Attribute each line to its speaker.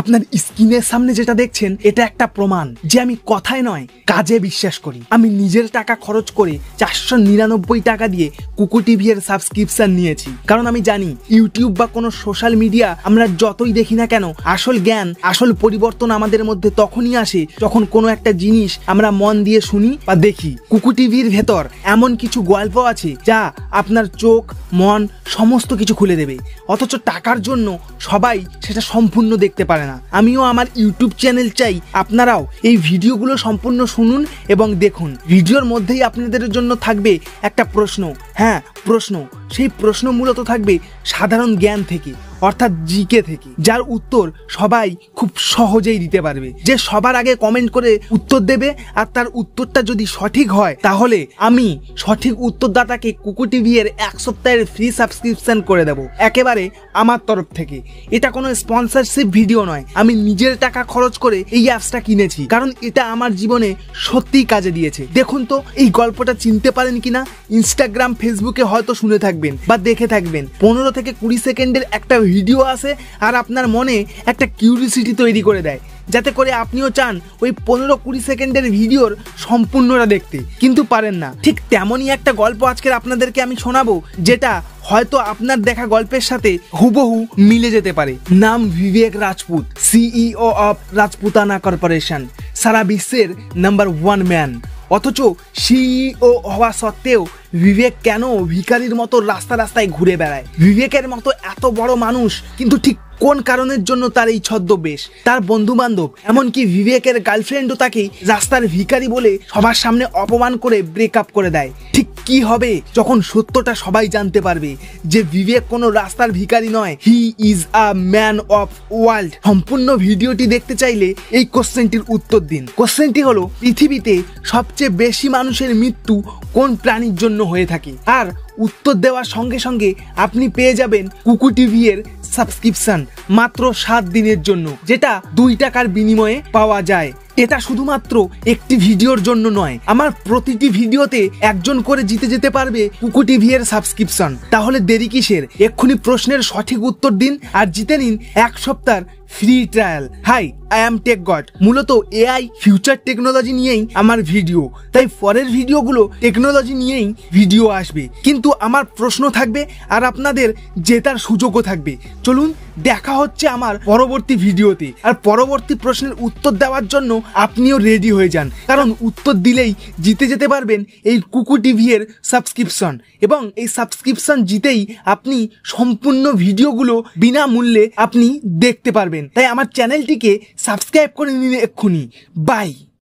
Speaker 1: আপনার স্ক্রিনের সামনে যেটা দেখছেন এটা একটা প্রমাণ যে আমি কথায় নয় কাজে বিশ্বাস করি। আমি নিজের টাকা খরচ করে 499 টাকা দিয়ে কুকু টিভি এর সাবস্ক্রিপশন নিয়েছি, কারণ আমি জানি ইউটিউব বা কোনো সোশ্যাল মিডিয়া আমরা যতই দেখি না কেন, আসল জ্ঞান আসল পরিবর্তন আমাদের মধ্যে তখনই আসে যখন কোনো একটা জিনিস আমরা মন দিয়ে শুনি বা দেখি। কুকু টিভির ভেতর এমন কিছু গল্প আছে যা আপনার চোখ মন সমস্ত কিছু খুলে দেবে, অথচ টাকার জন্য সবাই সেটা সম্পূর্ণ দেখতে পারে না। আমিও আমার ইউটিউব চ্যানেল চাই আপনারাও এই ভিডিওগুলো সম্পূর্ণ শুনুন এবং দেখুন। ভিডিওর মধ্যেই আপনাদের জন্য থাকবে একটা প্রশ্ন, হ্যাঁ প্রশ্ন, সেই প্রশ্ন মূলত থাকবে সাধারণ জ্ঞান থেকে, অর্থাৎ জিকে থেকে, যার উত্তর সবাই খুব সহজেই দিতে পারবে। যে সবার আগে কমেন্ট করে উত্তর দেবে আর তার উত্তরটা যদি সঠিক হয় তাহলে আমি সঠিক উত্তরদাতাকে কুকু টিভি এর 1 সপ্তাহের ফ্রি সাবস্ক্রিপশন করে দেব একেবারে আমার তরফ থেকে। এটা কোনো স্পন্সরশিপ ভিডিও নয়, আমি নিজের টাকা খরচ করে এই অ্যাপসটা কিনেছি, কারণ এটা আমার জীবনে সত্যিই কাজে দিয়েছে। দেখুন তো এই গল্পটা চিনতে পারেন কিনা। ইনস্টাগ্রাম ফেসবুকে হয়তো শুনে থাকবেন বা দেখে থাকবেন, 15 থেকে 20 সেকেন্ডের একটা ভিডিও আসে আর আপনার মনে একটা কিউরিওসিটি তৈরি করে দেয়, যাতে করে আপনিও চান ওই 15-20 সেকেন্ডের ভিডিওর সম্পূর্ণটা দেখতে, কিন্তু পারেন না। ঠিক তেমনই একটা গল্প আজকের আপনাদেরকে আমি শোনাবো, যেটা হয়তো আপনার দেখা গল্পের সাথে হুবহু মিলে যেতে পারে। নাম Vivek Rajput, CEO of Rajputana corporation, সারা বিশ্বের নাম্বার 1 ম্যান। অথচ সিইও হওয়া সত্ত্বেও বিবেক কেন ভিখারির মতো রাস্তায় ঘুরে বেড়ায়? বিবেকের মতো এত বড় মানুষ কিন্তু ঠিক কোন কারণের জন্য তার এই ছদ্মবেশ? তার বন্ধু বান্ধব এমনকি বিবেকের গার্লফ্রেন্ডও তাকে রাস্তার ভিখারি বলে সবার সামনে অপমান করে ব্রেকআপ করে দেয়। ঠিক কি হবে যখন সত্যটা সবাই জানতে পারবে যে বিবেক কোনো রাস্তার ভিখারি নয়, he is a man of world? সম্পূর্ণ ভিডিওটি দেখতে চাইলে এই কোশ্চেনটির উত্তর দিন। কোশ্চেনটি হলো, পৃথিবীতে সবচেয়ে বেশি মানুষের মৃত্যু কোন প্রাণীর জন্য হয়ে থাকে? আর উত্তর দেওয়ার সঙ্গে সঙ্গে আপনি পেয়ে যাবেন কুকু টিভি এর সাবস্ক্রিপশন মাত্র 7 দিনের জন্য, যেটা 2 টাকার বিনিময়ে পাওয়া যায়। এটা শুধুমাত্র একটি ভিডিওর জন্য নয়, আমার প্রতিটি ভিডিওতে একজন করে জিতে যেতে পারবে কুকু টিভি এর সাবস্ক্রিপশন। তাহলে দেরি কিসের? এক্ষুনি প্রশ্নের সঠিক উত্তর দিন আর জিতে নিন 1 সপ্তাহ free trial. Hi, I am tech god. মূলত এআই ফিউচার টেকনোলজি নিয়েই আমার ভিডিও, তাই পরের ভিডিওগুলো টেকনোলজি নিয়েই ভিডিও আসবে, কিন্তু আমার প্রশ্ন থাকবে আর আপনাদের জেতার সুযোগও থাকবে। চলুন দেখা হচ্ছে আমার পরবর্তী ভিডিওতে। আর পরবর্তী প্রশ্নের উত্তর দেওয়ার জন্য আপনিও রেডি হয়ে যান, কারণ উত্তর দিলেই জিতে যেতে পারবেন এই কুকু টিভি এর সাবস্ক্রিপশন, এবং এই সাবস্ক্রিপশন জিতেই আপনি সম্পূর্ণ ভিডিওগুলো বিনামূল্যে আপনি দেখতে পারবেন। তাই আমার চ্যানেলটিকে সাবস্ক্রাইব করে নিন এক্ষুনি। বাই।